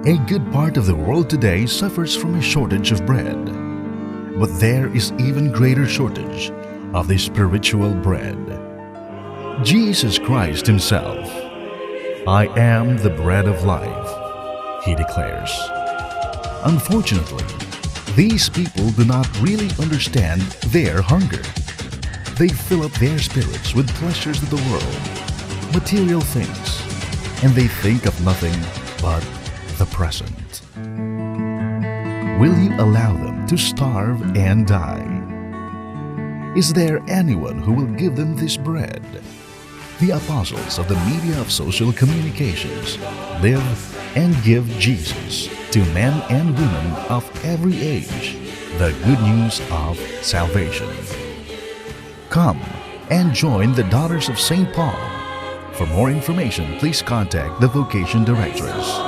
A good part of the world today suffers from a shortage of bread. But there is even greater shortage of the spiritual bread. Jesus Christ Himself, "I am the bread of life," He declares. Unfortunately, these people do not really understand their hunger. They fill up their spirits with pleasures of the world, material things, and they think of nothing but the present. Will you allow them to starve and die? Is there anyone who will give them this bread? The apostles of the media of social communications live and give Jesus to men and women of every age the good news of salvation. Come and join the Daughters of St. Paul. For more information, please contact the Vocation Directress.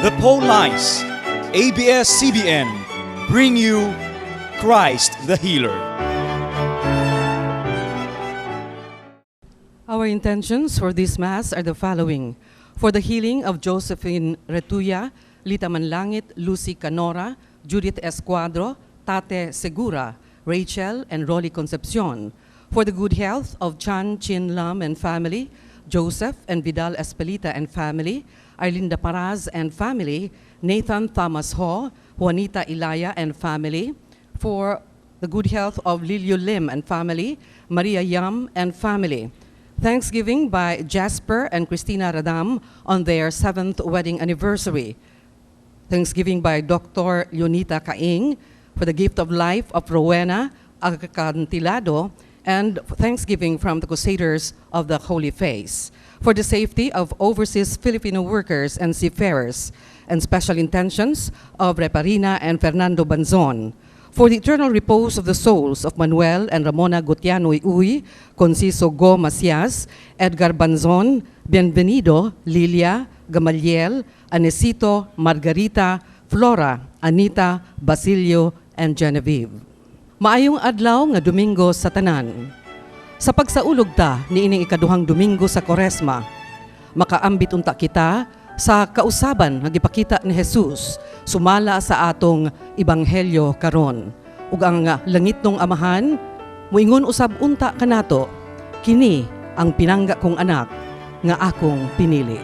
The Paul Lines, ABS-CBN, bring you Christ the Healer. Our intentions for this Mass are the following. For the healing of Josephine Retuya, Lita Manlangit, Lucy Canora, Judith Escuadro, Tate Segura, Rachel and Rolly Concepcion. For the good health of Chan Chin Lam and family, Joseph and Vidal Espelita and family, Arlinda Paraz and family, Nathan Thomas Ho, Juanita Ilaya and family. For the good health of Lilio Lim and family, Maria Yam and family. Thanksgiving by Jasper and Christina Radam on their 7th wedding anniversary. Thanksgiving by Dr. Leonita Caing for the gift of life of Rowena Acantilado, and thanksgiving from the Crusaders of the Holy Face. For the safety of overseas Filipino workers and seafarers, and special intentions of Reparina and Fernando Banzon. For the eternal repose of the souls of Manuel and Ramona Gutiano Uy, Conciso Go Macias, Edgar Banzon, Bienvenido, Lilia, Gamaliel, Anesito, Margarita, Flora, Anita, Basilio, and Genevieve. Maayong adlaw nga Domingo sa tanan. Sa pagsaulog ta niining ikaduhang Domingo sa Koresma, makaambit unta kita sa kausaban nga gipakita ni Jesus sumala sa atong ebanghelyo karon. Ug ang langitnong Amahan muingon usab unta kanato, kini ang pinangga kong anak nga akong pinili.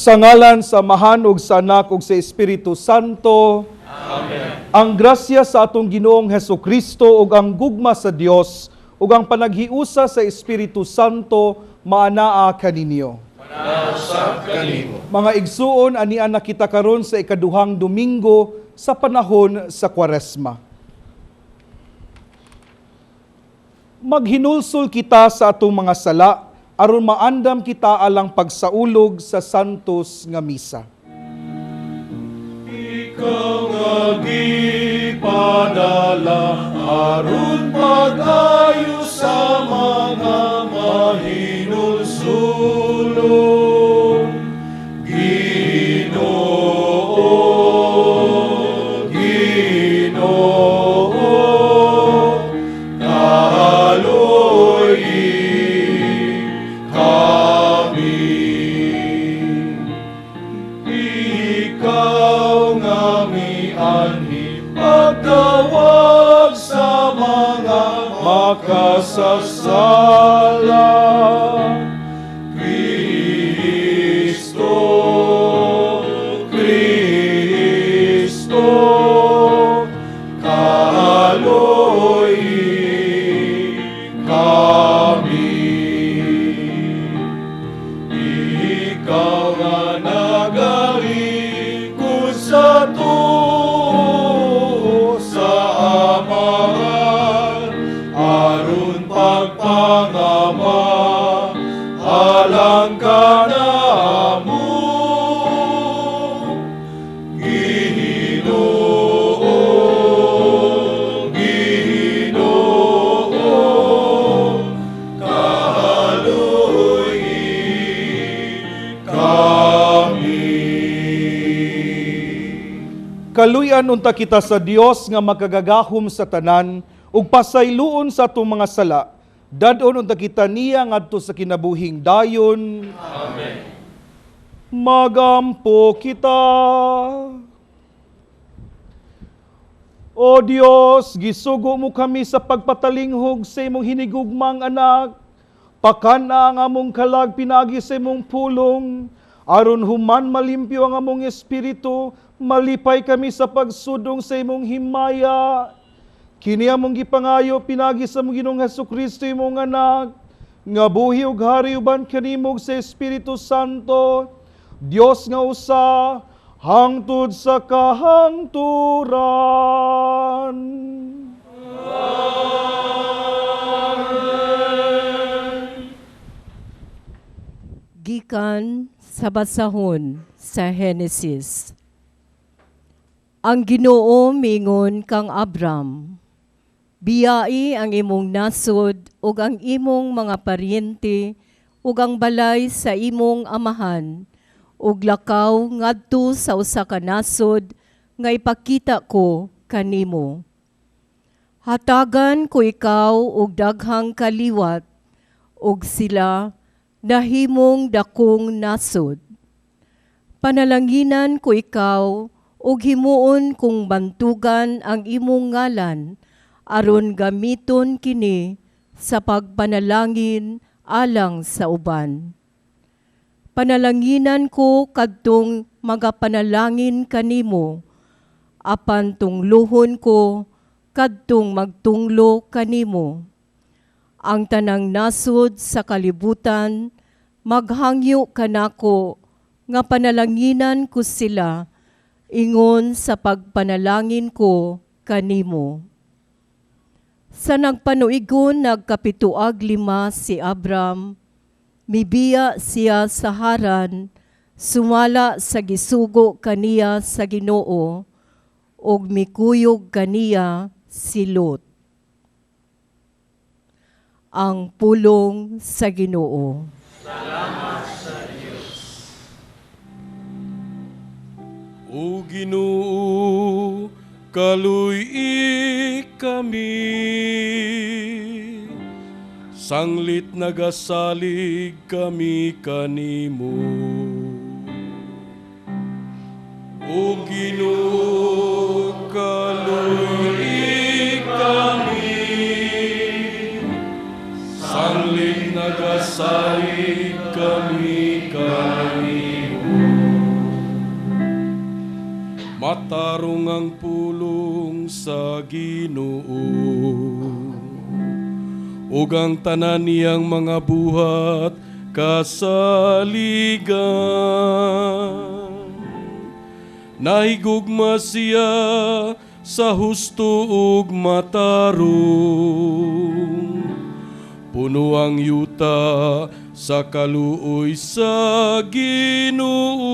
Sa ngalan sa Amahan ug sa Anak ug sa Espiritu Santo. Amen. Ang grasya sa atong Ginoong Hesukristo ug ang gugma sa Dios ug ang panaghiusa sa Espiritu Santo maanaa kaninyo. Manausab kanimo. Mga igsuon, anian na kita karon sa ikaduhang Domingo sa panahon sa Kwaresma. Maghinulsol kita sa atong mga sala aron maandam kita alang pagsaulog sa santos nga misa. Ikaw nga gipadala aron pag-ayos sa mga mahinulsulong. Ginoo, Ginoo, kaloy kami. Ikaw nga mianhi pagtawag sa mga makasasala. Kristo, Kristo, kaloy kami. Ikaw nga nagalingkod sa tuo sa amahan, aron pagpangama, alang ka na mo. Ginoo, Ginoo, kaloy kami. Kaluyan unta kita sa Dios nga makagagahom sa tanan ug pasayloon sa atong mga sala. Dadon unta kita niya ngadto sa kinabuhing dayon. Amen. Magampo kita. O Dios, gisugo mo kami sa pagpatalinghog sa imong hinigugmang anak. Pakana ang among kalag pinagi sa imong pulong. Aron human malimpyo ang among espiritu, malipay kami sa pagsudong sa imong himaya. Kini among gipangayo pinagi sa among Ginoong Hesukristo imong anak, nga buhi ug hari uban kanimo sa Espiritu Santo, Dios nga usa, hangtod sa kahangturan. Gikan sa basahon sa Genesis. Ang Ginoo mingon kang Abram, biyai ang imong nasod ug ang imong mga paryente ug ang balay sa imong amahan ug lakaw ngadto sa usa ka nasod nga ipakita ko kanimo. Hatagan ko ikaw og daghang kaliwat ug sila nahimong dakong nasod. Panalanginan ko ikaw ug himuon kung bantugan ang imong ngalan aron gamiton kini sa pagpanalangin alang sa uban. Panalanginan ko kadtong magapanalangin kanimo, apan tunglohon ko kadtong magtunglo kanimo. Ang tanang nasod sa kalibutan maghangyo kanako nga panalanginan ko sila ingon sa pagpanalangin ko kanimo. Sa nagpanuigon nagkapituag 5 si Abram, mibiya siya sa Haran, sumala sa gisugo kaniya sa Ginoo, ug mikuyog kaniya si Lot. Ang pulong sa Ginoo. Salamat sa Diyos. O Ginoo, kaluy kami, sanglit nagasalig kami kanimo. O Ginoo, kaluy kami, sanglit nagasalig kami kanimo. Matarong ang pulong sa Ginoo, ug ang tanan niyang mga buhat kasaligan. Nahigugma siya sa husto ug matarong, puno ang yuta sa kaluoy sa Ginoo.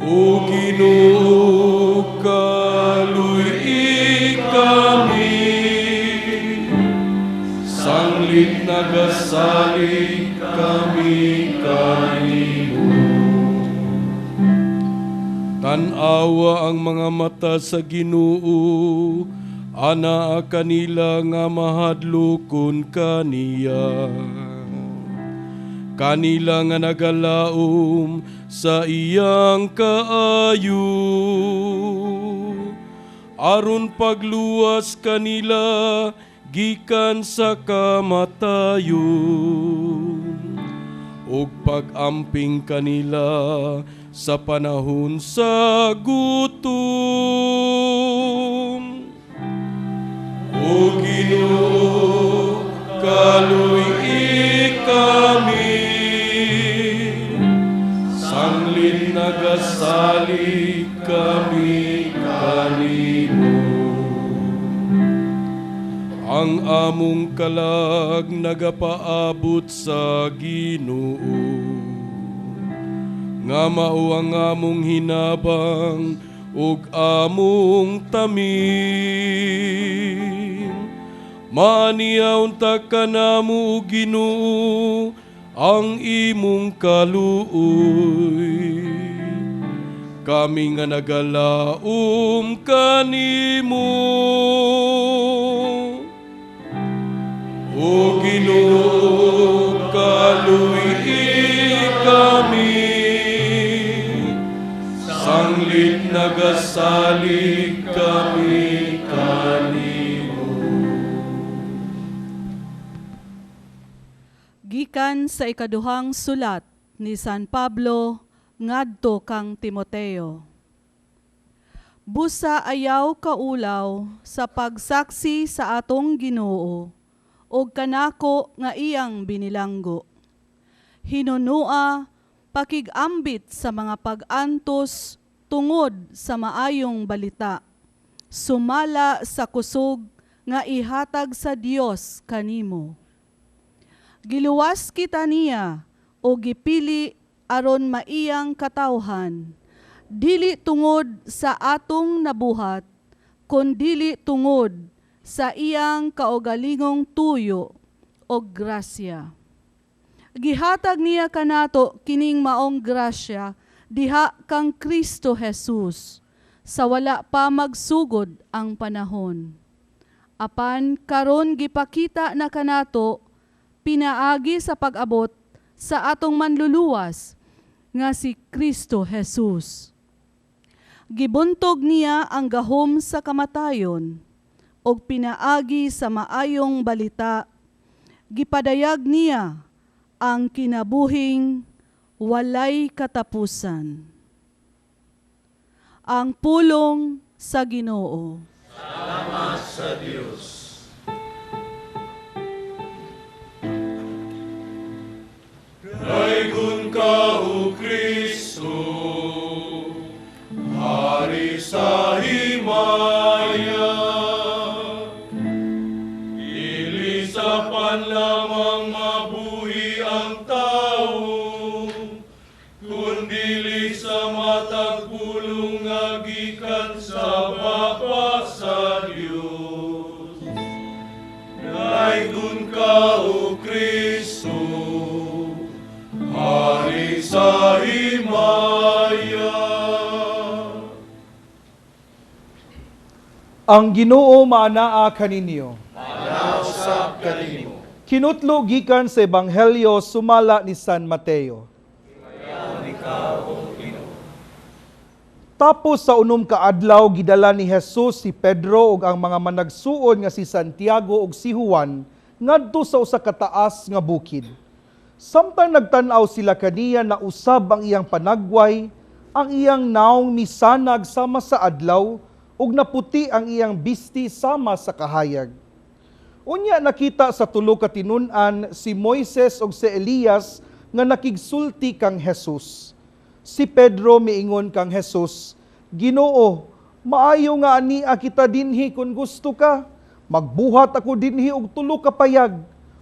O Ginoo, kaluy kami, nagasalig kami kanimo. Tanawa ang mga mata sa Ginoo, ana kanila nga mahadlokon kaniya. Kanila nga nagalaom sa iyang kaayo, aron pagluwas kanila gikan sa kamatayon, ug pag-amping kanila sa panahon sa gutom. O Ginoo, kaluy kami, sanglin nagasalig kami kanimo. Ang among kalag nagapaabot sa Ginoo, nga mao ang among hinabang ug among tamin. Maniaw ta kanamo, Ginoo, ang imong kaluoy. Kami nga nagalaom kanimo. O Ginoo, kaluy kami, sanglit nagasalig kami kanimo. Gikan sa ikaduhang sulat ni San Pablo ngadto kang Timoteo. Busa ayaw kaulaw sa pagsaksi sa atong Ginoo, o kanako nga iyang binilanggo. Hinunua, pakigambit sa mga pag-antos tungod sa maayong balita. Sumala sa kusog nga ihatag sa Dios kanimo. Giluwas kita niya o gipili aron maiyang katawhan, dili tungod sa atong nabuhat, kundili tungod sa iyang kaugalingong tuyo o grasya. Gihatag niya kanato kining maong grasya diha kang Kristo Jesus, sa wala pa magsugod ang panahon. Apan karon gipakita na kanato pinaagi sa pag-abot sa atong manluluwas nga si Kristo Jesus. Gibuntog niya ang gahom sa kamatayon o pinaagi sa maayong balita. Gipadayag niya ang kinabuhing walay katapusan. Ang pulong sa Ginoo. Salamat sa Diyos. Daigon ka, O Kristo, Hari sa himaya. Ilisapan lamang mabuhi ang tao, kundili sa matag pulong nga gikan sa Bapa sa Dios. Daigon ka, O Kristo, Hari sa himaya. Ang Ginoo maanaa kaninyo. Manausap kanimo. Kinutlo gikan sa Ebanghelyo sumala ni San Mateo. Tapos sa unom ka adlaw gidala ni Jesus si Pedro ug ang mga managsuon nga si Santiago ug si Juan ngadto sa usa ka taas nga bukid. Samtang nagtan-aw sila kaniya na usab ang iyang panagway, ang iyang naong misanag sama sa adlaw, ug naputi ang iyang bisti sama sa kahayag. Unya nakita sa tulo ka tinun-an si Moises ug si Elias nga nakigsulti kang Jesus. Si Pedro miingon kang Jesus, Ginoo, maayo nga ania kita dinhi kung gusto ka. Magbuhat ako dinhi og tulo ka payag.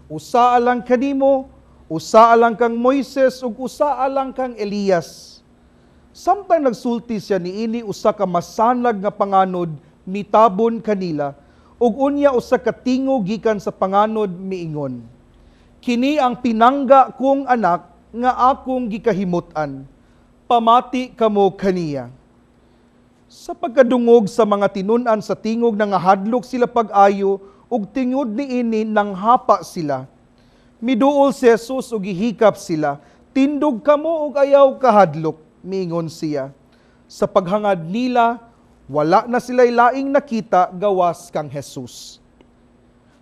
Usa lang kanimo, usa lang kang Moises ug usa lang kang Elias. Samtang nagsulti siya niini usa ka masanag nga panganod mitabon kanila ug unya usa ka tingo gikan sa panganod miingon. Kini ang pinangga kong anak nga akong gikahimutan. Pamati kamo kaniya. Sa pagkadungog sa mga tinunan sa tingog na nga hadlok sila pag-ayo ug tingod niini nang hapa sila. Miduol si Jesus ug gihikap sila. Tindog kamo ug ayaw kahadlok, miingon siya. Sa paghangad nila, wala na sila'y laing nakita gawas kang Jesus.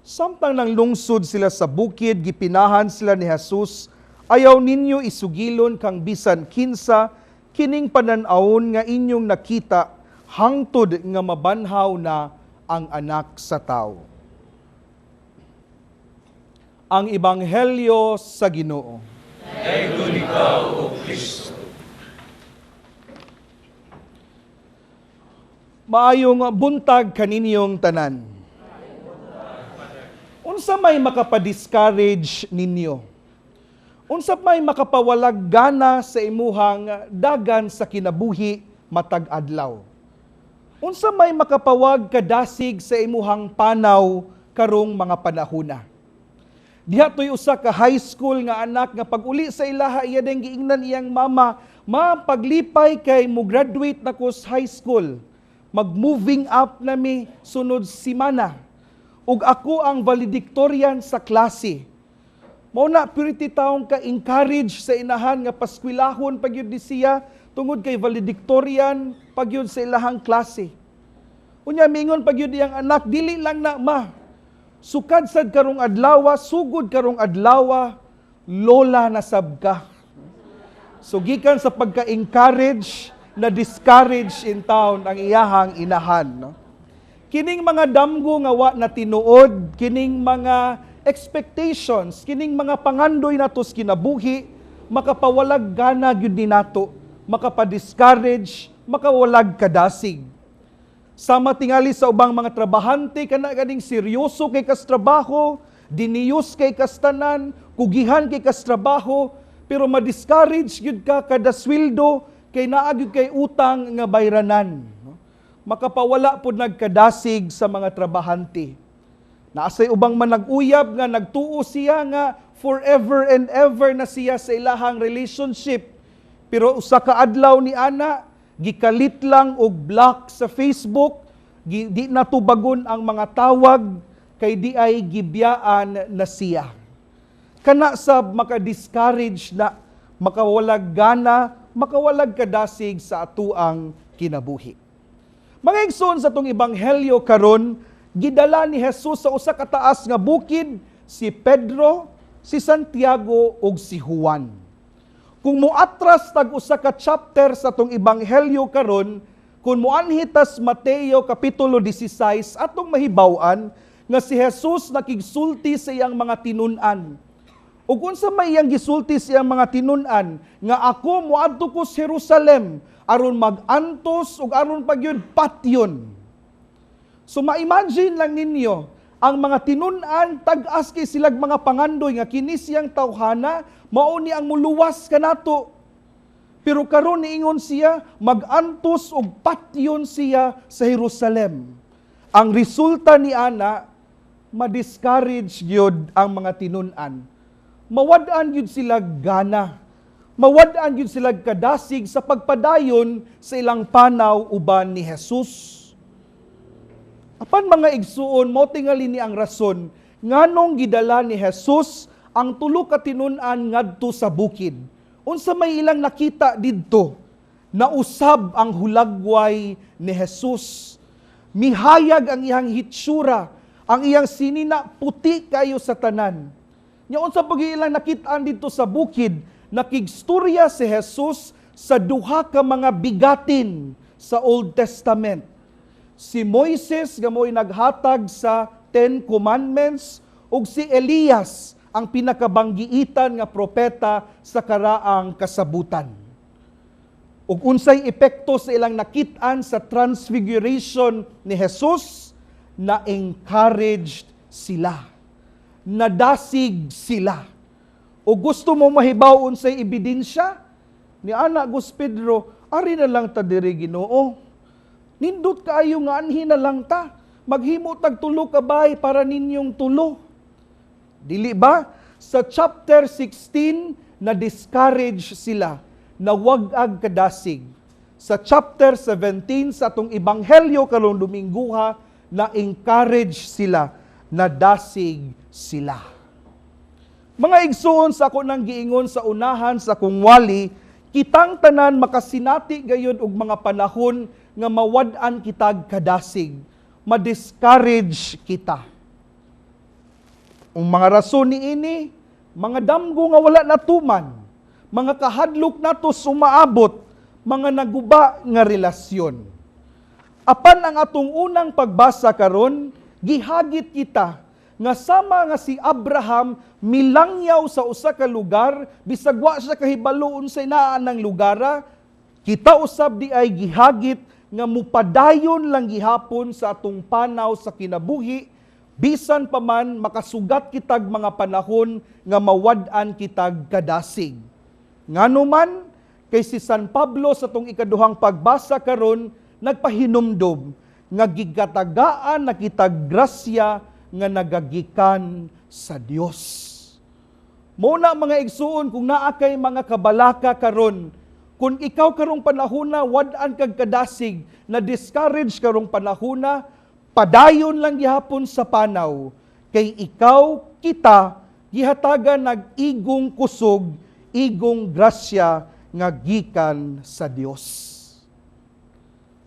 Samtang nang lungsod sila sa bukid, gipinahan sila ni Jesus, ayaw ninyo isugilon kang bisan kinsa, kining pananawon nga inyong nakita, hangtod nga mabanhaw na ang anak sa tao. Ang Ebanghelyo sa Ginoo. Dayon ikaw, O Kristo. Maayong buntag kaninyong tanan. Unsa may makapa-discourage ninyo? Unsa may makapawalag gana sa imuhang dagan sa kinabuhi matag adlaw? Unsa may makapawag kadasig sa imuhang panaw karong mga panahona? Diha to'y usa ka high school nga anak nga pag-uli sa ilaha iya deng giingnan iyang mama, paglipay kay mo graduate na ko sa high school. Mag-moving up na mi sunod simana. Ug ako ang valedictorian sa klase. Mao na purity taong ka-encourage sa inahan nga paskwilahon pagyud di siya tungod kay valedictorian pagyud sa ilahang klase. Unya mingon pagyud iyang anak, dili lang na ma. Sukad sad karong adlaw, sugod karong adlaw, lola na sab ka. So gikan sa pagka-encourage na discourage in town ang iyahang inahan, no? Kining mga damgo nga wa na tinuod, kining mga expectations, kining mga pangandoy natos kinabuhi, makapawalag gana gyud ni nato, makapa-discourage, makawalag kadasig. Sama tingali sa ubang mga trabahante, kana ganing seryoso kay kas trabaho, diniyos kay kas tanan, kugihan kay kas trabaho, pero ma-discourage gyud ka kada sweldo kay naa gyud kay utang nga bayranan. Makapawala pud nagkadasig sa mga trabahante. Naasay ubang man nag-uyab nga nagtuo siya nga forever and ever na siya sa ilahang relationship. Pero usa ka adlaw ni ana, gikalit lang og block sa Facebook, di natubagon ang mga tawag, kay di ay gibiyaan na siya. Kana sab maka-discourage na, makawalag gana, makawalag kadasig sa atuang kinabuhi. Mga igsoon sa tong ebanghelyo karon, gidala ni Jesus sa usa ka taas nga bukid si Pedro, si Santiago ug si Juan. Kung muatras tag usa ka chapter sa tong ebanghelyo karon, kung muanhitas Mateo kapitulo 16 atong mahibaw-an nga si Jesus nakigsulti sa iyang mga tinun-an. Ug unsa may iyang gisulti sa iyang mga tinun-an nga ako moadto ko sa Jerusalem aron mag-antos ug aron pagyud patyon. So ma-imagine lang ninyo ang mga tinun-an tag-as kay silag mga pangandoy nga kini siyang tawhana mao ni ang muluwas kanato. Pero karon niingon siya mag-antos og patyon siya sa Jerusalem. Ang resulta ni ana ma-discourage gyud ang mga tinun-an. Mawad-an gyud sila gana. Mawad-an gyud sila kadasig sa pagpadayon sa ilang panaw uban ni Jesus. Apan mga igsuon, mao tingali ni ang rason nganong gidala ni Jesus ang tulo ka tinun-an ngadto sa bukid. Unsa may ilang nakita didto? Nausab ang hulagway ni Jesus. Mihayag ang iyang hitsura, ang iyang sinina puti kayo sa tanan. Nya unsa pag ilang nakitaan didto sa bukid, nakigstorya si Jesus sa duha ka mga bigatin sa Old Testament. Si Moises nga mo'y naghatag sa 10 Commandments ug si Elias ang pinakabanggiitan nga propeta sa karaang kasabutan. Ug unsay epekto sa ilang nakit-an sa transfiguration ni Jesus, na-encouraged sila. Nadasig sila. O gusto mo mahibaw unsay ebidensya? Ni ana Gus Pedro, ari na lang ta diri Ginoo. Nindot kaayo nga anhi na lang ta. Maghimo tag tulo ka bay para ninyong tulo. Dili ba? Sa chapter 16, na-discourage sila na wag ag kadasig. Sa chapter 17, sa atong Ebanghelyo karong Dominguha, na-encourage sila na dasig sila. Mga igsoon sa ako nang giingon sa unahan sa kung wali, kitang tanan makasinati gayud og mga panahon nga mawad-an kitag kadasig, ma-discourage kita. Ang mga rason niini, mga damgo nga wala natuman, mga kahadlok nato sumaabot, mga naguba nga relasyon. Apan ang atong unang pagbasa karon, gihagit kita nga sama nga si Abraham milangyaw sa usa ka lugar, bisag wa siya kahibalo unsay naa ng lugara, kita usab di ay gihagit nga mupadayon lang gihapon sa atong panaw sa kinabuhi, bisan pa man makasugat kitag mga panahon nga mawad-an kitag kadasig. Ngano man, kay si San Pablo sa tong ikaduhang pagbasa karon nagpahinumdom nga gigatagaan na kitag grasya nga nagagikan sa Dios. Muna mga igsuon, kung naa kay mga kabalaka karon, kung ikaw karong panahona wad-an kag kadasig, na discourage karong panahona, padayon lang gihapon sa panaw, kay ikaw, kita, gihatagan nag-igong kusog, igong grasya nga gikan sa Dios.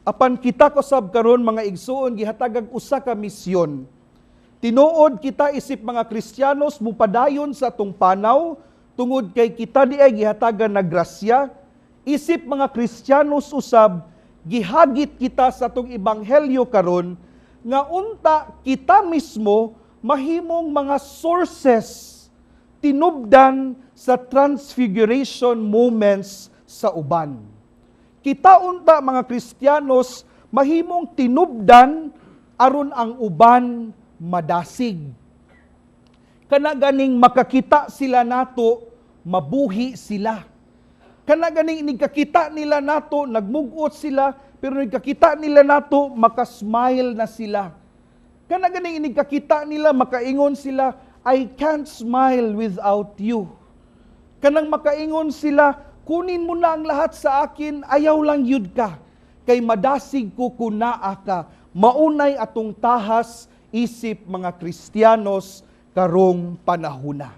Apan kita kusab karon mga igsuon, gihatagag usa ka misyon. Tinuod kita isip mga Kristiyanos mupadayon sa atong panaw, tungod kay kita di ay gihatagan na grasya, isip mga Kristiyanos usab, gihagit kita sa atong Ebanghelyo karon, nga unta kita mismo mahimong mga sources tinubdan sa transfiguration moments sa uban. Kita unta mga Kristiyanos mahimong tinubdan aron ang uban madasig. Kana ganing makakita sila nato, mabuhi sila. Kana ganing nagkakita nila nato, nagmugot sila, pero nagkakita nila nato, makasmile na sila. Kana ganing nagkakita nila, makaingon sila, I can't smile without you. Kanang makaingon sila, kunin mo na ang lahat sa akin, ayaw lang yud ka. Kay madasig ko kunaa ka, maunay atong tahas, isip mga Kristiyanos karong panahuna.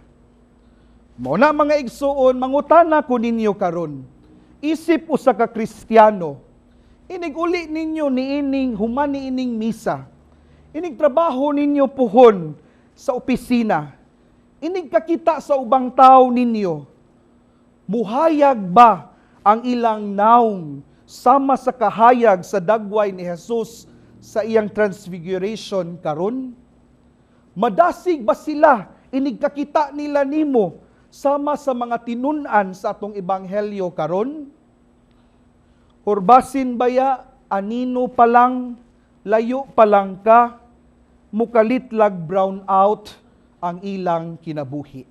Muna mga igsuon, mangutana ko ninyo karon. Isip usa ka Kristiyano, iniguli ninyo niining human niining misa. Inig trabaho ninyo puhon sa opisina. Inig kakita sa ubang tao ninyo. Muhayag ba ang ilang naong sama sa kahayag sa dagway ni Jesus sa iyang transfiguration karon? Madasig ba sila inigkakita nila nimo sama sa mga tinun-an sa atong Ebanghelyo karon? Horbasin baya anino pa lang, layo pa lang ka, mukalitlag brown out ang ilang kinabuhi.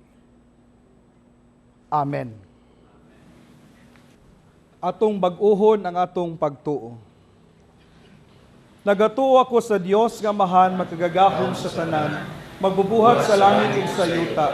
Amen. Atong bag-uhon ang atong pagtuo. Nagatuo ako sa Dios nga mahan makagagahom sa tanan, magbubuhat sa langit ug sa yuta.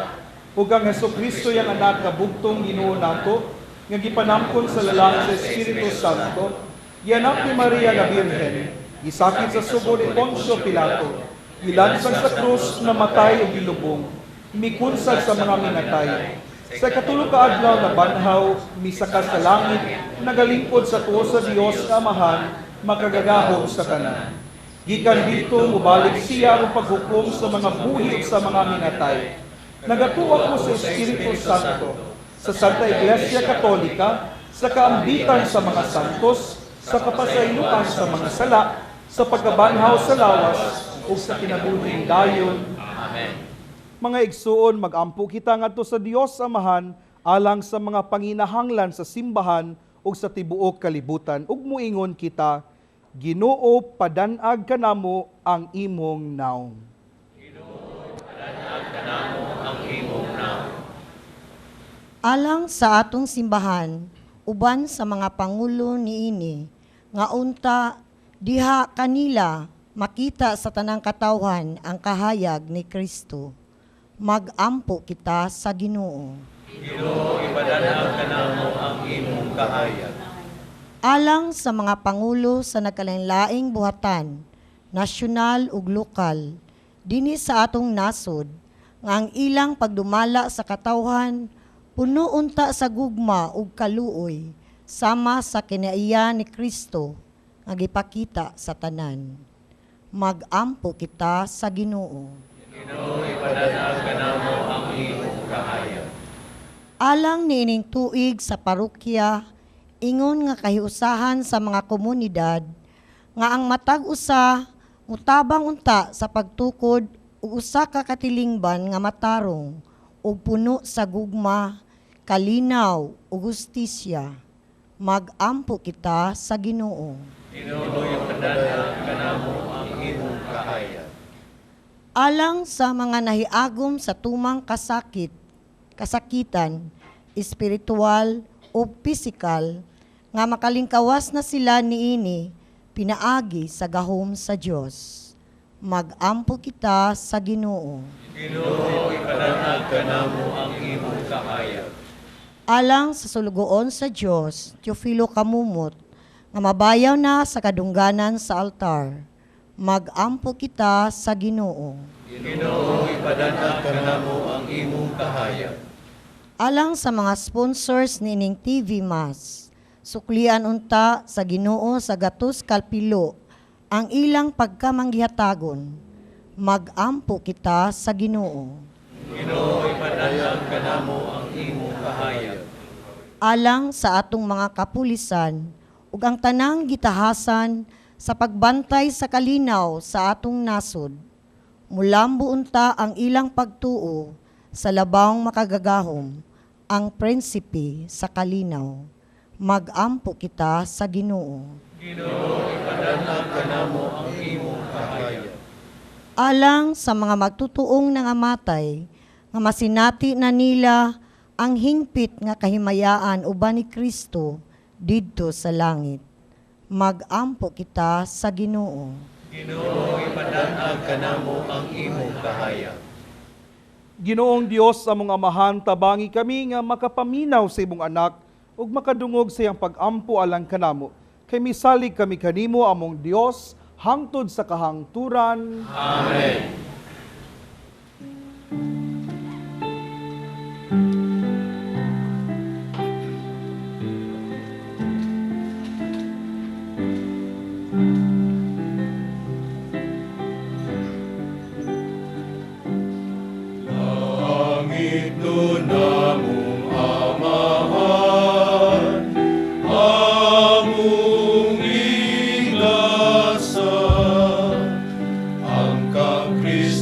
Ug ang Hesukristo yang anak nga bugtong Ginoo nato, nga gipanampon sa lalaki sa Espiritu Santo, gianak ni Maria nga Birhen, gisakit sa sugo ni Poncio Pilato, gilansag sa krus, namatay ug gilubong, mikunsag sa mga minatay. Sa katulog ka adlaw na banhaw, misaka sa langit, nagalingkod sa tuo sa Dios nga amahan, makagagahom sa tanan. Gikan dito, mubalik siya ang paghukom sa mga buhi sa mga minatay. Nagatuwa ko sa Espiritu Santo, sa Santa Iglesia Katolika, sa kaambitan sa mga santos, sa kapasayloan sa mga sala, sa pagkabanhaw sa lawas, o sa kinabuhing dayon. Amen. Mga igsuon, mag-ampo kita ngadto sa Dios Amahan, alang sa mga panginahanglan sa simbahan o sa tibuok kalibutan, ug muingon kita, Ginoo, padanag kanamo ang imong naong. Ginoo, padanag kanamo ang imong naong. Alang sa atong simbahan, uban sa mga pangulo niini, nga unta diha kanila makita sa tanang katawhan ang kahayag ni Kristo. Mag-ampo kita sa Ginoo. Ginoo, ipadanag ka namo ang imong kahayag. Alang sa mga pangulo sa nagkalain-laing buhatan, nasyonal ug lokal, dinhi sa atong nasod, nga ang ilang pagdumala sa katawhan, puno unta sa gugma ug kaluoy, sama sa kinaiya ni Kristo, nga gipakita sa tanan. Mag-ampo kita sa Ginoo. Ginoo, ipadanag ka namo ang imong kahayag. Alang niining tuig sa parokya, ingon nga kahiusahan sa mga komunidad, nga ang matag usa, mutabang unta sa pagtukod ug usa ka katilingban nga matarong, ug puno sa gugma, kalinaw ug hustisya. Mag-ampo kita sa Ginoo. Ginoo, ipadanag ka namo ang imong kahayag. Alang sa mga nahiagom sa tumang kasakitan, espiritual o pisikal, nga makalingkawas na sila niini, pinaagi sa gahom sa Dios. Mag-ampo kita sa Ginoo. Ginoo, ipadanag ka namo ang imong kahayag. Alang sa sulugoon sa Dios, Teofilo Kamumot, nga mabayaw na sa kadungganan sa altar. Mag-ampo kita sa Ginoo. Ginoo, ipadanag ka namo ang imong kahayag. Alang sa mga sponsors nining TV Mass, suklian unta sa Ginoo sa gatos kalpilo ang ilang pagkamanggihatagon. Mag-ampo kita sa Ginoo. Ginoo, ipadanag ka namo ang imong kahayag. Alang sa atong mga kapulisan ug ang tanang gitahasan sa pagbantay sa kalinaw sa atong nasod. Mulambo unta ang ilang pagtuo sa labawng makagagahom, ang prinsipe sa kalinaw. Mag-ampo kita sa Ginoo. Ginoo, ipadanag ka namo ang imong kahayag. Alang sa mga magtutuong nangamatay, nga masinati na nila ang hingpit nga kahimayaan uban ni Kristo didto sa langit. Mag-ampo kita sa Ginoo. Ginoo, ipadanag ka namo ang imong kahayag. Ginoong Dios among amahan, tabangi kami nga makapaminaw sa imong anak ug makadungog sa iyang pag-ampo alang kanamo. Kay misalig kami kanimo among Dios hangtod sa kahangturan. Amen. Langit nun among amahan, among iglesia, ang ka-Kristo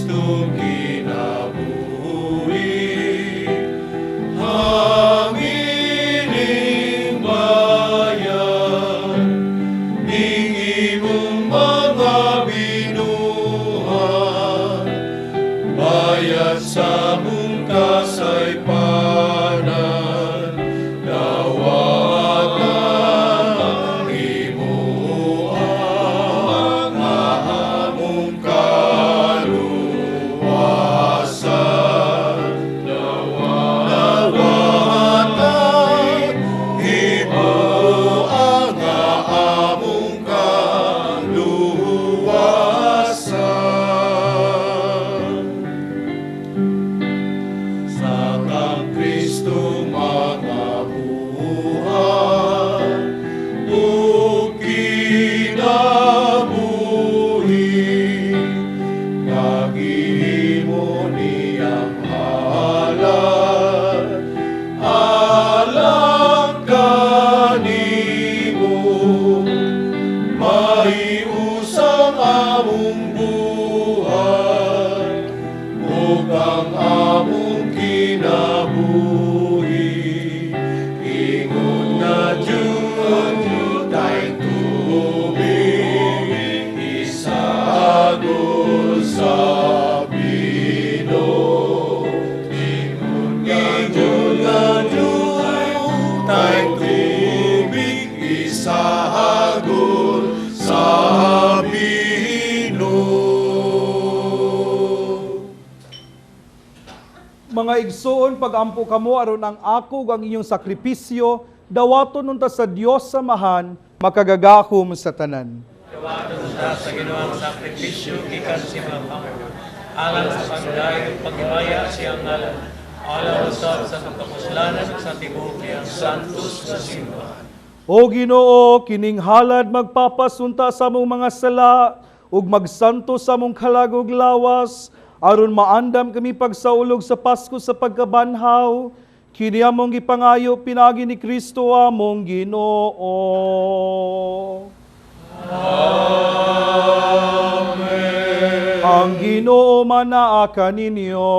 Mga igsoon, pagampo kamo aron ang ako ang inyong sakripisyo, dawaton unta sa Dios samahan, makagagahom sa tanan. Dawaton ta sa Ginoong sakripisyo gikan sa mga Panginoon. Alang sa pagdayon paghimaya siyang ngalan. Alang sa pagkapuslanan sa tibuok niyang santos sa simbahan. O Ginoo, kining halad magpapasunta sa among mga sala ug magsanto sa among kalagog lawas aron maandam kami pagsaulog sa Pasko sa pagkabanhaw. Kini among gipangayo pinagi ni Kristo among Ginoo. Amen. Ang Ginoo manaa kaninyo.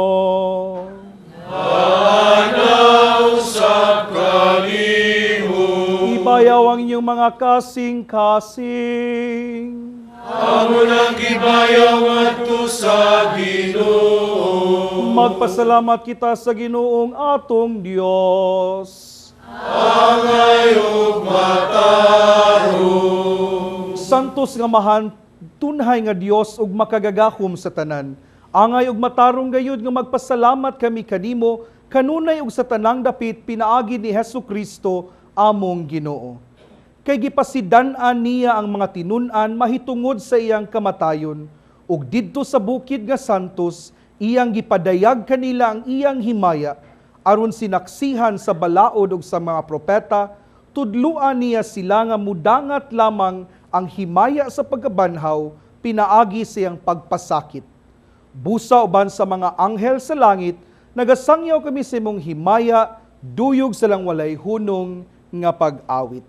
Manaw sa kanimo. Ibayaw ang inyong mga kasing-kasing. Amon ang gibayaw ngadto sa Ginoo. Magpasalamat kita sa Ginoong atong Dios. Angay ug matarong. Santos nga mahan, tunhay nga Dios ug makagagahom sa tanan. Angay ug matarong gayud nga magpasalamat kami kanimo kanunay ug sa tanang dapit pinaagi ni Hesukristo among Ginoo. Kay gipasidan-an niya ang mga tinun-an mahitungod sa iyang kamatayon ug didto sa bukid nga Santos iyang gipadayag kanila ang iyang himaya aron sinaksihan sa balaod ug sa mga propeta, tudluan niya sila nga mudangat lamang ang himaya sa pagkabanhaw pinaagi sa iyang pagpasakit. Busa uban sa mga anghel sa langit, nagasangyaw kami sa imong himaya, duyog sa lang walay hunong nga pag-awit.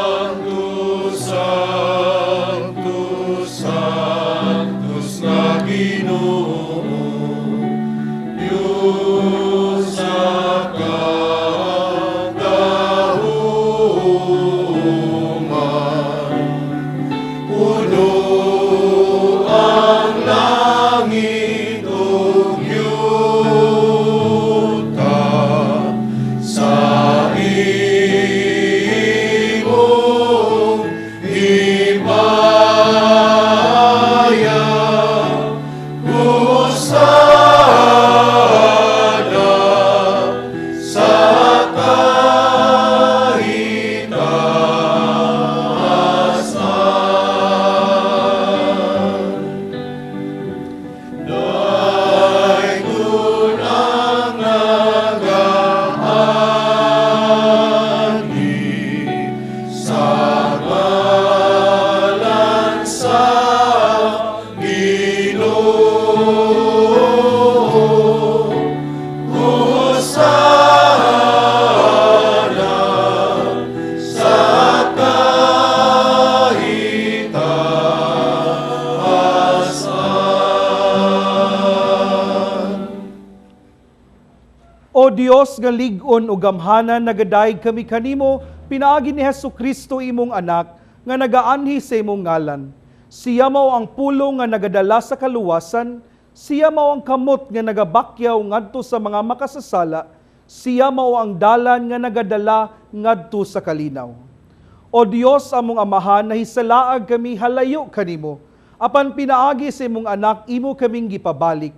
Sanctus, Sanctus, Sanctus na Ginoo, Diyos sa kagahuman. Puno ang langit ug yuta sa imong himaya. Husana sa kahitaasan. Dayon ang nagaani sa ngalan sa Ginoo. Husana sa kahitaasan. O Dios nga lig-on ug gamhanan nagadayeg kami kanimo pinaagi ni Hesukristo imong anak nga nagaanhi sa imong ngalan. Siya mao ang pulong nga nagadala sa kaluwasan, siya mao ang kamot nga nagabakyaw ngadto sa mga makasasala, siya mao ang dalan nga nagadala ngadto sa kalinaw. O Dios among amahan, nahisalaag kami halayo kanimo. Apan pinaagi sa imong anak imo kaming gipabalik.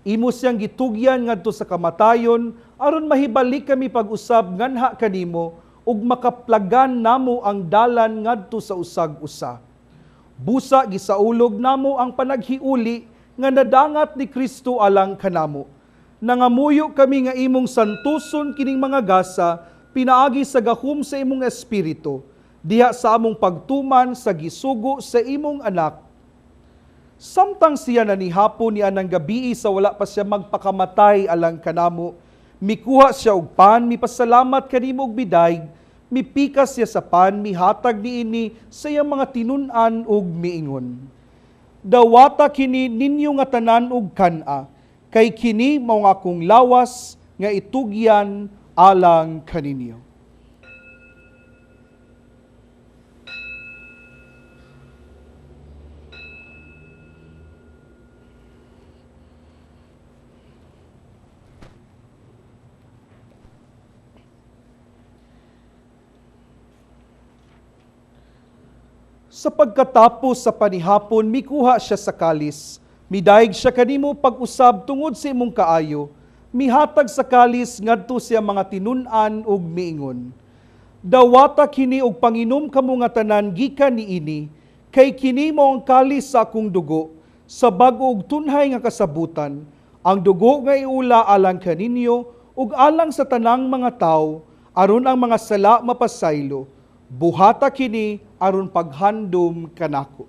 Imo siyang gitugyan ngadto sa kamatayon aron mahibalik kami pag-usab nganha kanimo ug makaplagan namo ang dalan ngadto sa usag-usa. Busa gisaulog namo ang panaghiuli nga nadangat ni Kristo alang kanamo. Nangamuyo kami nga imong santuson kining mga gasa pinaagi sa gahom sa imong espiritu diha sa among pagtuman sa gisugo sa imong anak. Samtang siya nanihapon niya ng gabi sa wala pa siya magpakamatay alang kanamo, mikuha siya og pan, mipasalamat kanimo og bidayg, mipikas siya sa pan, mihatag niini sa iyang mga tinun-an ug miingon. Dawata kini ninyo nga tanan og kana, kay kini mao nga akong lawas nga itugyan alang kaninyo. Sa pagkatapos sa panihapon, mikuha siya sa kalis. Midaig siya kanimo pag-usab tungod sa imong kaayo. Mihatag sa kalis ngadto siya mga tinun-an ug miingon. Dawata kini og panginom kamo nga tanan gikan niini, kay kini mao ang kalis sa akong dugo, sa bag-o ug tunhay nga kasabutan. Ang dugo nga iula alang kaninyo ug alang sa tanang mga tawo, aron ang mga sala mapasaylo. Buhata kini aron paghandom kanako.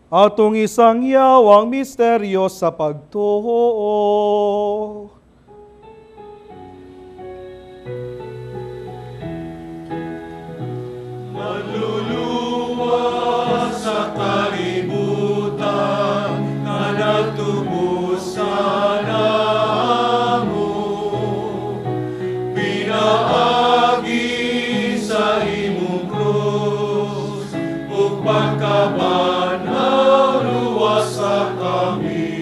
Atong isang yawang misteryo sa pagtuo. Maluluwa sa kalibutan na nagtubos sa namo. Pinaagi sa imong krus ug pagkabanhaw luwas sa kami.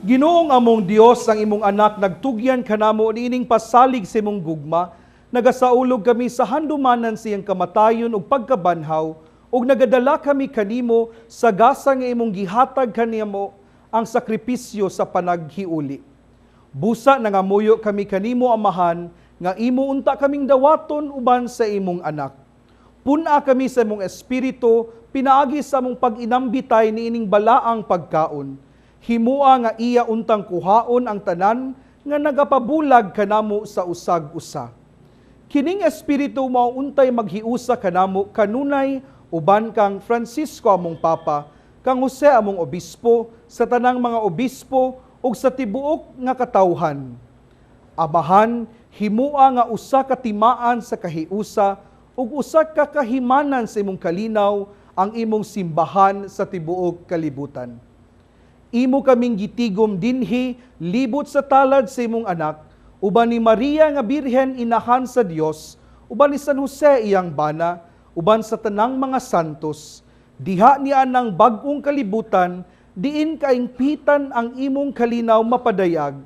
Ginoong among Dios ang imong anak nagtugyan kanamo niining pasalig sa imong gugma. Nagasaulog kami sa handumanan siyang kamatayon ug pagkabanhaw, ug nagadala kami kanimo sa gasa nga imong gihatag kanimo ang sakripisyo sa panaghiuli. Busa nangamuyo kami kanimo amahan, nga imo unta kaming dawaton uban sa imong anak. Puna kami sa imong espiritu, pinaagi sa among pag-inambitay niining balaang pagkaon. Himua nga iya untang kuhaon ang tanan nga nagapabulag kanamo sa usag-usa. Kining espiritu mao untay maghiusa kanamo kanunay uban kang Francisco among papa, kang Jose among obispo, sa tanang mga obispo ug sa tibuok nga katawhan. Amahan, himua nga usa ka timaan sa kahiusa ug usa ka kahimanan sa imong kalinaw ang imong simbahan sa tibuok kalibutan. Imo kaming gitigom dinhi libot sa talad sa imong anak, uban ni Maria nga Birhen inahan sa Dios, uban ni San Jose iyang bana, uban sa tanang mga santos, diha niya ng bag-ong kalibutan, diin kaingpitan ang imong kalinaw mapadayag,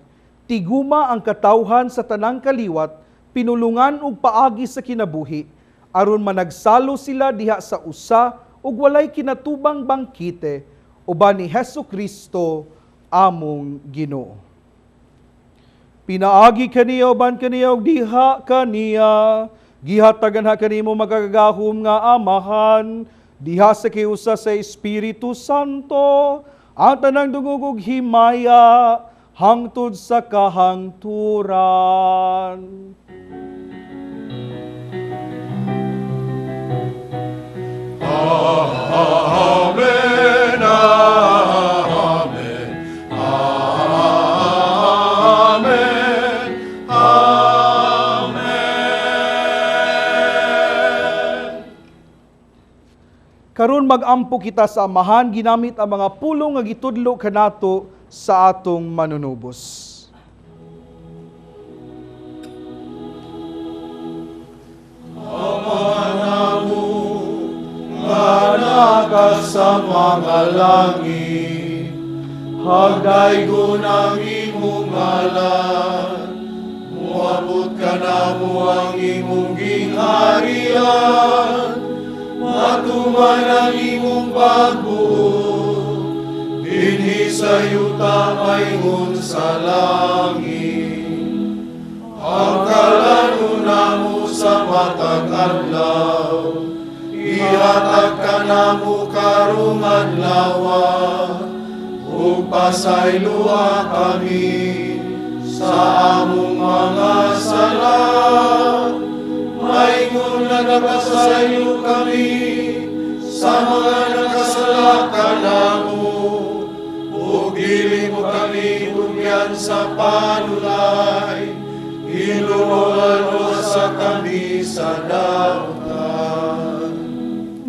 tiguma ang katawhan sa tanang kaliwat, pinulungan ug paagi sa kinabuhi, aron managsalo sila diha sa usa ug walay kinatubang bangkite, uban ni Hesukristo among Ginoo. Pinaagi kaniya uban kaniya ug diha kaniya, gihatagan ha kanimo magagahom nga amahan, diha sa kiusa sa Espiritu Santo, ang tanang dungog ug himaya, hangtod sa kahangturan. Amen, amen, amen, amen. Karon magampo kita sa amahan ginamit ang mga pulong nga gitudlo kanato sa atong manunubos. Sa mga langit, hagday ko ng imong ngalan, muabot ka na mo ang imong gingharian, matuman ang imong pagbuo, dinhi sa yuta mayingon sa langit. Ang kalanuna mo sa matag adlaw, ihatag ka na mo karong adlaw, ug pasayloa kami sa among mga sala. Maingon na napasaylo kami sa mga nakasala ka namo, ug dili mo kami bugyan sa panulay, iluwalo sa kami sa dautan.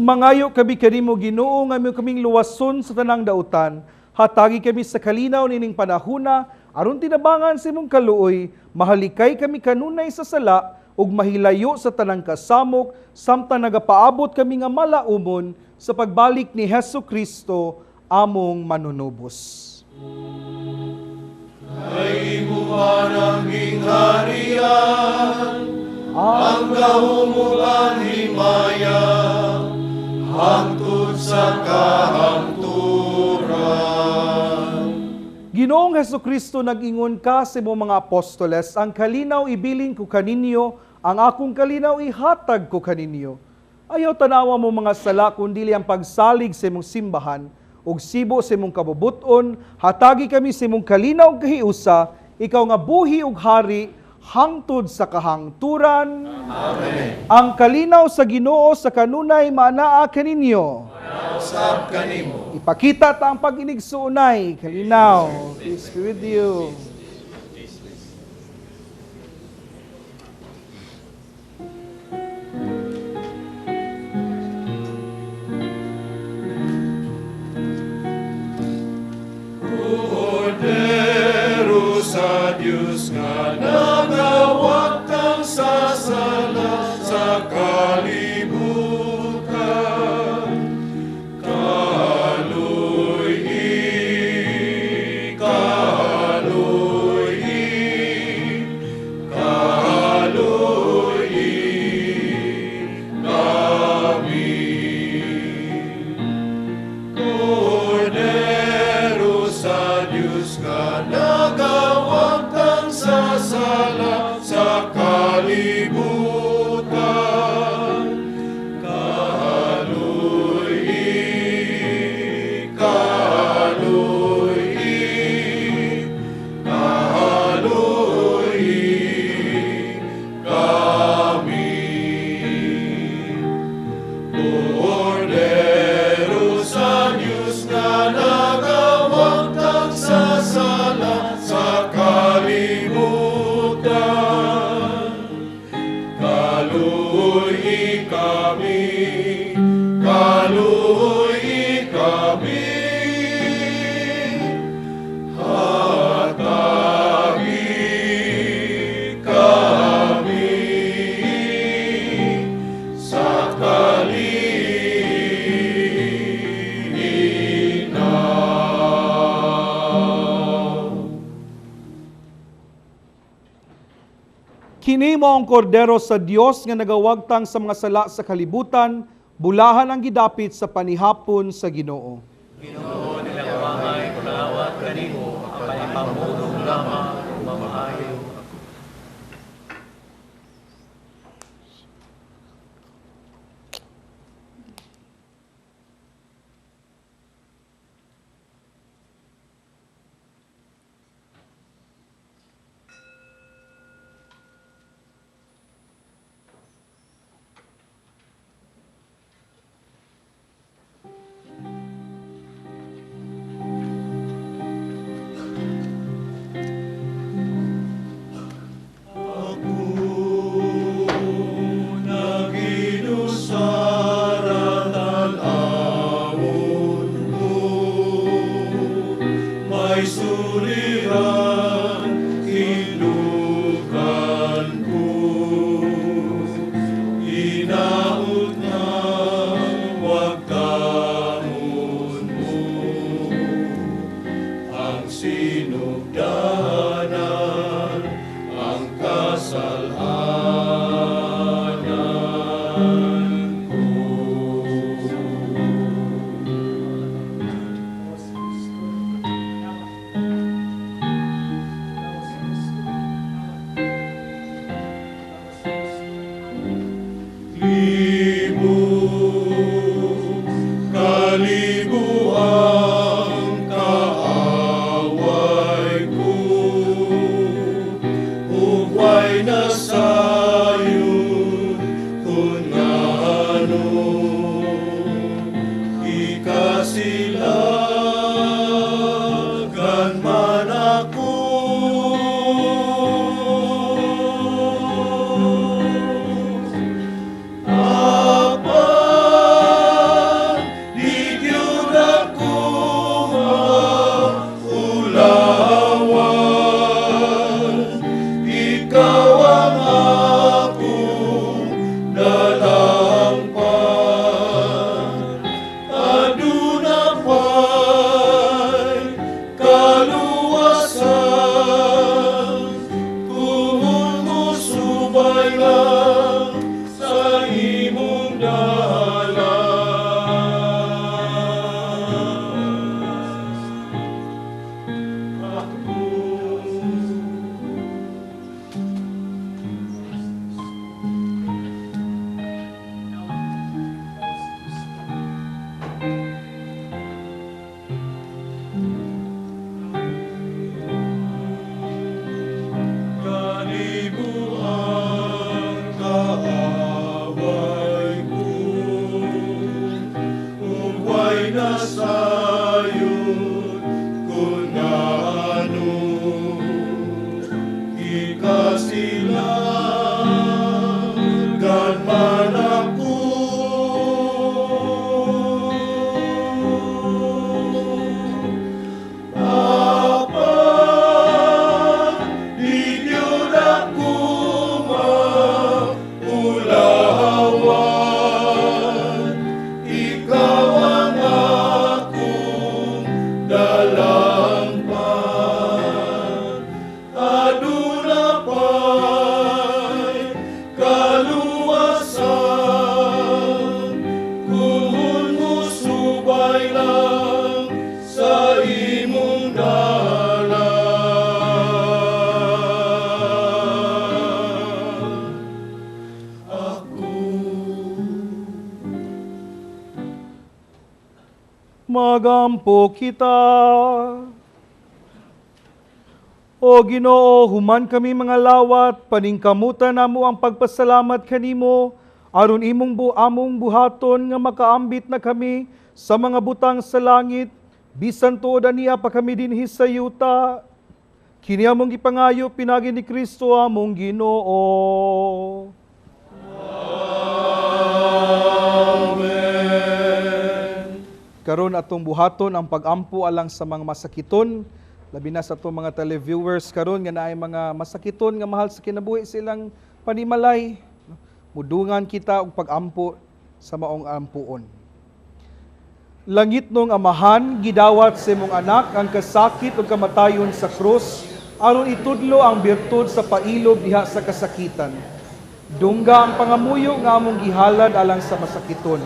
Mangayo kami kanimo Ginoo nga kaming luwason sa tanang dautan. Hatagi kami sa kalinaw nining panahuna, aron tinabangan sa imong kaluoy, mahalikay kami kanunay sa sala, ug mahilayo sa tanang kasamok, samtang nagapaabot kami nga malaumon sa pagbalik ni Hesu Kristo, among manunubos. Ay imuha naming harian, ang kahumugan himaya, hangtod sa kahangturan. Ginoong Hesu Kristo, nag-ingon ka sa imong mga apostoles, ang kalinaw ibilin ko kaninyo, ang akong kalinaw ihatag ko kaninyo. Ayaw tanawa mo mga sala, kundi ang pagsalig sa imong simbahan, ug sibo sa imong kabubuton, hatagi kami sa imong kalinaw kahiusa, ikaw nga buhi ug hari, hangtod sa kahangturan. Amen. Ang kalinaw sa Ginoo sa kanunay maanaa kaninyo. Usab kanimo. Ipakita ta ang pag-inigsuunay, kalinaw. Peace be with you. Kordero sa Diyos nga nagawag kang sasala sa kalibutan. Kaluy-i, kaluy-i, kaluy-i kami. Kordero sa Diyos nga nagawag kang sasala sa kalibutan. Kaluy-i, kaluy-i, kaluy-i kami. Kordero sa Diyos nga nagawag kang sasala sa kalibutan. Kaluy-i kami, kaluy-i kami. Hatagi kami sa kalinaw. Kini mo ang kordero sa Dios nga nagawagtang sa mga sala sa kalibutan, bulahan ang gidapit sa panihapon sa Ginoo. Ginoo nilang mamay, kulawat kanimo, ang panipamulong lamang, mamaayo. May suliran, kinukan ko. Inaot na wag kamon mo. Ang sinugdanan, ang kasalanan ko. Kalibuang kaaway ko, ugway na sayon kung ano ikasilagan man ako. Ikaw ang ako pinasayod kung ano ikasilagan man ako. Apat, di yun ako maulawan. Ikaw ang akong dalangpan. Aduna pa'y kaluwasan kung musubay lang sa imong dalan. Magampo kita. O Ginoo, human kami mga lawat, paningkamutan namo ang pagpasalamat kanimo, aron among buhaton nga makaambit na kami sa mga butang sa langit, bisan tuod aniya pa kami dinhi sa yuta. Kini among gipangayo pinagi ni Kristo among Ginoo. Karon atong buhaton ang pagampo alang sa mga masakiton, labi na sa atong mga televiewers karon nga naay mga masakiton nga mahal sa kinabuhi silang panimalay. Mudungan kita og pagampo sa maong ampuon. Langit nung Amahan, gidawat sa imong anak ang kasakit ug kamatayon sa krus aron itudlo ang birtud sa pailog diha sa kasakitan. Dungga ang pangamuyo nga among gihalad alang sa masakiton.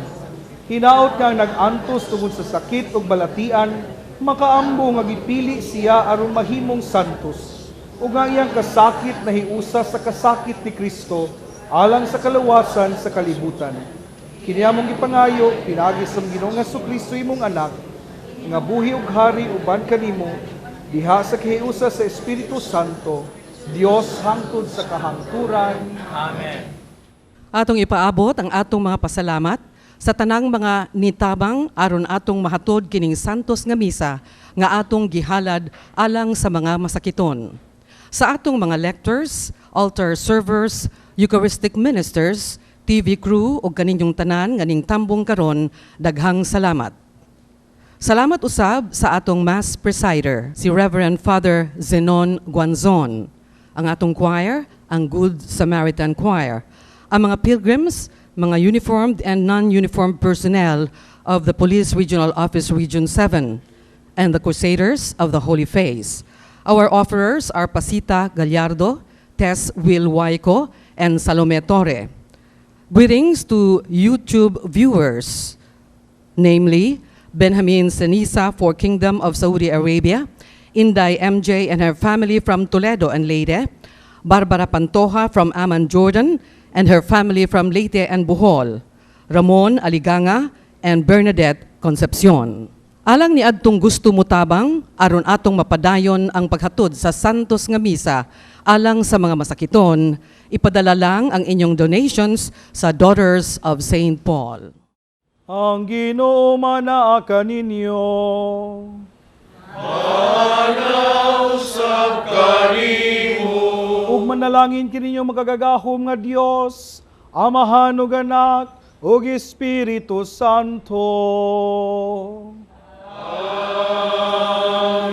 Hinaot nga nag-antos tungod sa sakit ug balatian, makaambo nga gipili siya aron mahimong santos. Ug nga iyang kasakit nahiusa sa kasakit ni Kristo alang sa kaluwasan sa kalibutan. Kini among gipangayo pinagi sa Ginoong Jesucristo imong anak, nga buhi ug hari uban kanimo diha sa kahiusa sa Espiritu Santo, Dios hangtod sa kahangturan. Amen. Atong ipaabot ang atong mga pasalamat sa tanang mga nitabang aron atong mahatod kining santos nga misa nga atong gihalad alang sa mga masakiton. Sa atong mga lectors, altar servers, Eucharistic ministers, TV crew ug kaninyong tanan nga ning tambong karon, daghang salamat. Salamat usab sa atong Mass Presider, si Reverend Father Zenon Guanzon, ang atong choir, ang Good Samaritan Choir, ang mga pilgrims, mga uniformed and non-uniformed personnel of the Police Regional Office Region 7, and the Crusaders of the Holy Face. Our offerers are Pasita Gallardo, Tess Will Waiko, and Salome Torre. Greetings to YouTube viewers, namely Benjamin Senisa for Kingdom of Saudi Arabia, Inday MJ and her family from Toledo and Leyte, Barbara Pantoja from Amman, Jordan, and her family from Leyte and Bohol, Ramon Aliganga and Bernadette Concepcion. Alang ni adtong gusto mutabang, aron atong mapadayon ang paghatod sa santos nga misa alang sa mga masakiton, ipadala lang ang inyong donations sa Daughters of St. Paul. Ang Ginoo manaa ninyo. Manausap kanimo. Ug manalangin kininyo magagagahom nga Dios, Amahan ug Anak ug Espiritu Santo. Amen.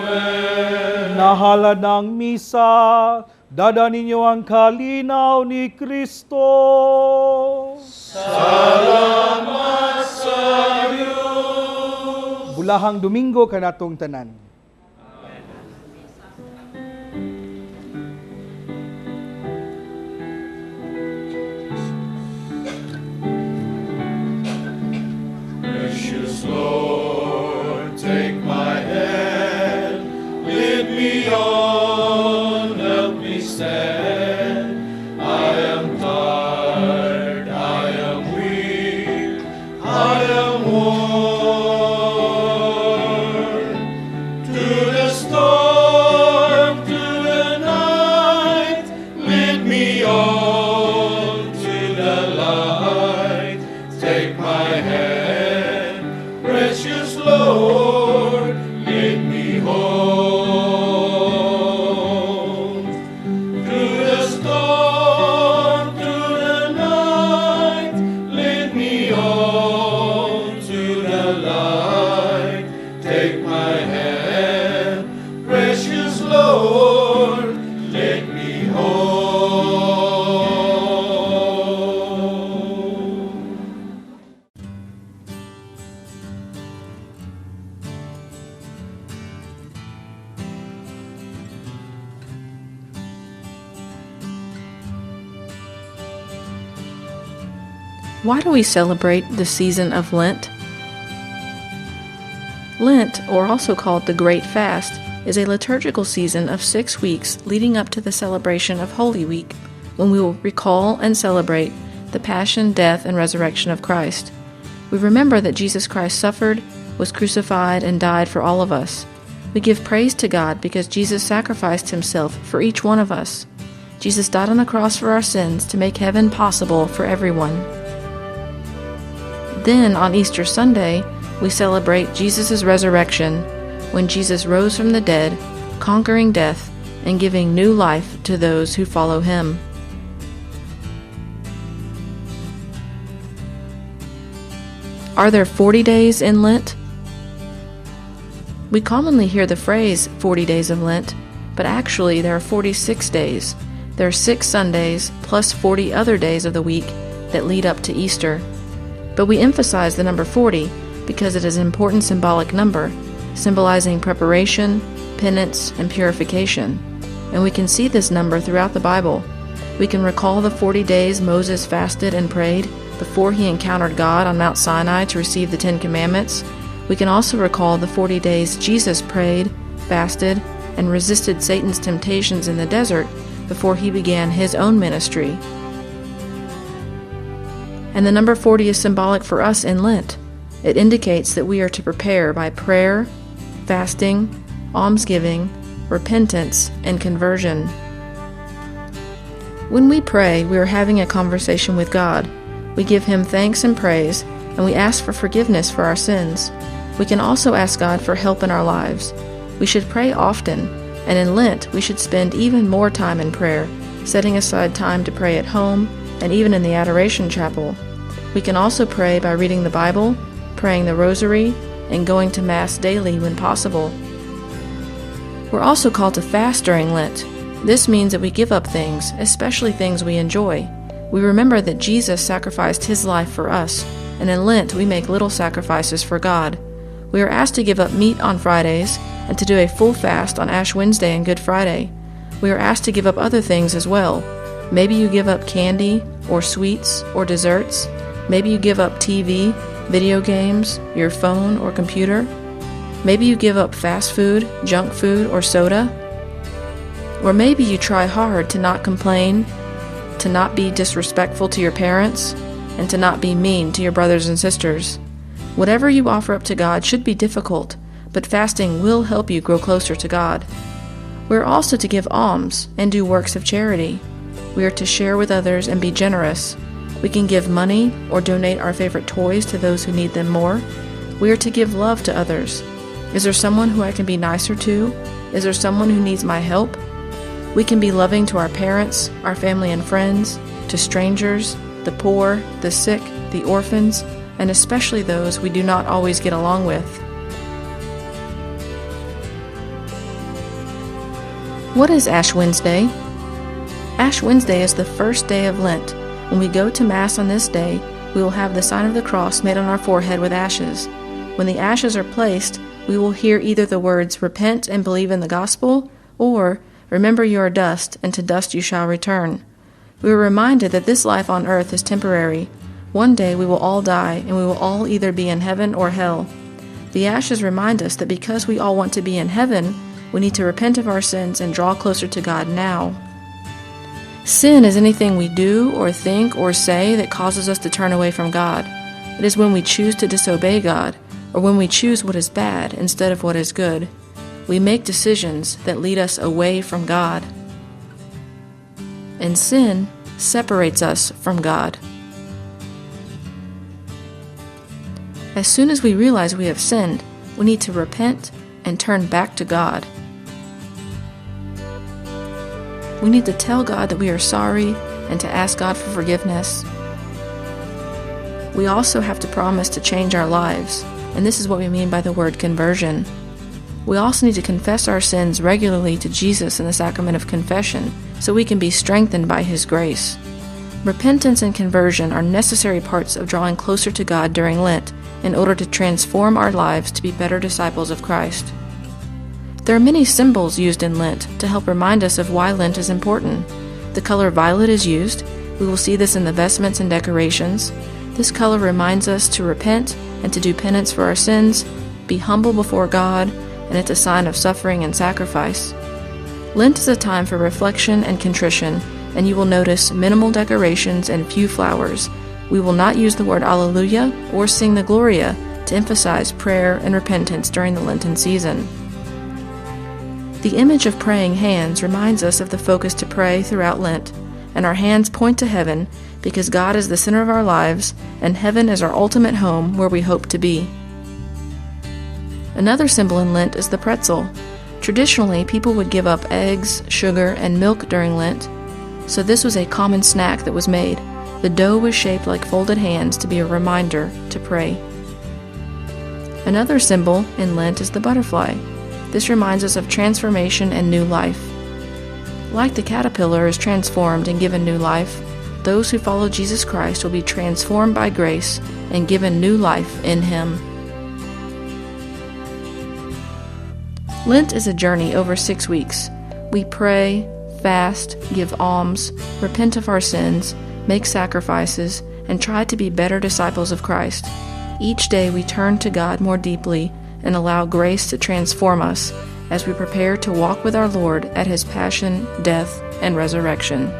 Nahalad ng misa, dada ninyo ang kalinaw ni Kristo. Salamat sa iyo. Bulahang Domingo kanatong tanan. Precious Lord, take my hand, lead me on, help me stand. I am tired, I am weak, I am worn. To the storm, to the night, lead me on to the light. Take my hand, Why do we celebrate the season of Lent? Lent, or also called the Great Fast, is a liturgical season of 6 weeks leading up to the celebration of Holy Week, when we will recall and celebrate the passion, death, and resurrection of Christ. We remember that Jesus Christ suffered, was crucified, and died for all of us. We give praise to God because Jesus sacrificed himself for each one of us. Jesus died on the cross for our sins to make heaven possible for everyone. Then, on Easter Sunday, we celebrate Jesus' resurrection, when Jesus rose from the dead, conquering death and giving new life to those who follow him. Are there 40 days in Lent? We commonly hear the phrase 40 days of Lent, but actually there are 46 days. There are 6 Sundays plus 40 other days of the week that lead up to Easter. But we emphasize the number 40 because it is an important symbolic number, symbolizing preparation, penance, and purification. And we can see this number throughout the Bible. We can recall the 40 days Moses fasted and prayed before he encountered God on Mount Sinai to receive the 10 Commandments. We can also recall the 40 days Jesus prayed, fasted, and resisted Satan's temptations in the desert before he began his own ministry. And the number 40 is symbolic for us in Lent. It indicates that we are to prepare by prayer, fasting, almsgiving, repentance, and conversion. When we pray, we are having a conversation with God. We give him thanks and praise, and we ask for forgiveness for our sins. We can also ask God for help in our lives. We should pray often, and in Lent, we should spend even more time in prayer, setting aside time to pray at home and even in the Adoration Chapel. We can also pray by reading the Bible, praying the Rosary, and going to Mass daily when possible. We're also called to fast during Lent. This means that we give up things, especially things we enjoy. We remember that Jesus sacrificed his life for us, and in Lent we make little sacrifices for God. We are asked to give up meat on Fridays and to do a full fast on Ash Wednesday and Good Friday. We are asked to give up other things as well. Maybe you give up candy, or sweets, or desserts. Maybe you give up TV, video games, your phone or computer. Maybe you give up fast food, junk food, or soda. Or maybe you try hard to not complain, to not be disrespectful to your parents, and to not be mean to your brothers and sisters. Whatever you offer up to God should be difficult, but fasting will help you grow closer to God. We are also to give alms and do works of charity. We are to share with others and be generous. We can give money or donate our favorite toys to those who need them more. We are to give love to others. Is there someone who I can be nicer to? Is there someone who needs my help? We can be loving to our parents, our family and friends, to strangers, the poor, the sick, the orphans, and especially those we do not always get along with. What is Ash Wednesday? Ash Wednesday is the first day of Lent. When we go to Mass on this day, we will have the sign of the cross made on our forehead with ashes. When the ashes are placed, we will hear either the words, "Repent and believe in the gospel," or "Remember you are dust, and to dust you shall return." We are reminded that this life on earth is temporary. One day we will all die, and we will all either be in heaven or hell. The ashes remind us that because we all want to be in heaven, we need to repent of our sins and draw closer to God now. Sin is anything we do or think or say that causes us to turn away from God. It is when we choose to disobey God, or when we choose what is bad instead of what is good. We make decisions that lead us away from God. And sin separates us from God. As soon as we realize we have sinned, we need to repent and turn back to God. We need to tell God that we are sorry and to ask God for forgiveness. We also have to promise to change our lives, and this is what we mean by the word conversion. We also need to confess our sins regularly to Jesus in the sacrament of confession, so we can be strengthened by His grace. Repentance and conversion are necessary parts of drawing closer to God during Lent in order to transform our lives to be better disciples of Christ. There are many symbols used in Lent to help remind us of why Lent is important. The color violet is used. We will see this in the vestments and decorations. This color reminds us to repent and to do penance for our sins, be humble before God, and it's a sign of suffering and sacrifice. Lent is a time for reflection and contrition, and you will notice minimal decorations and few flowers. We will not use the word Alleluia or sing the Gloria to emphasize prayer and repentance during the Lenten season. The image of praying hands reminds us of the focus to pray throughout Lent, and our hands point to heaven because God is the center of our lives, and heaven is our ultimate home where we hope to be. Another symbol in Lent is the pretzel. Traditionally, people would give up eggs, sugar, and milk during Lent, so this was a common snack that was made. The dough was shaped like folded hands to be a reminder to pray. Another symbol in Lent is the butterfly. This reminds us of transformation and new life. Like the caterpillar is transformed and given new life, those who follow Jesus Christ will be transformed by grace and given new life in Him. Lent is a journey over 6 weeks. We pray, fast, give alms, repent of our sins, make sacrifices, and try to be better disciples of Christ. Each day we turn to God more deeply and allow grace to transform us as we prepare to walk with our Lord at His passion, death, and resurrection.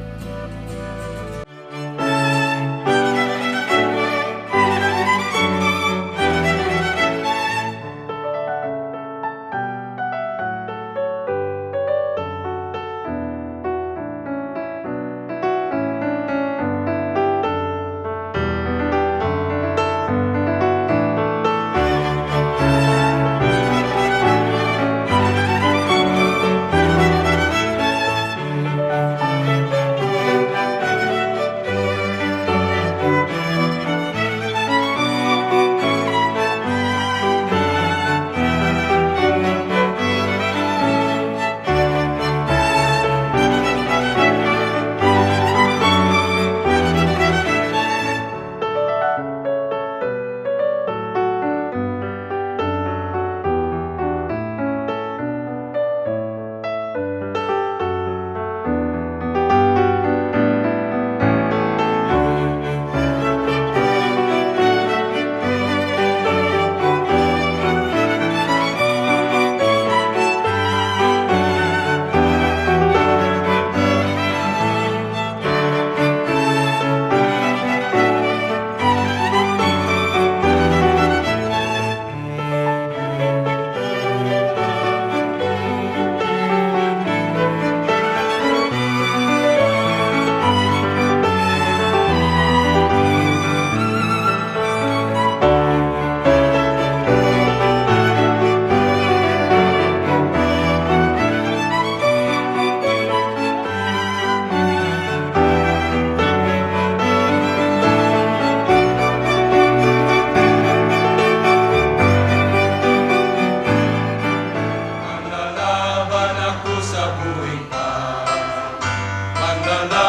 Manlalaban ako sa buhay pa. Manlalaban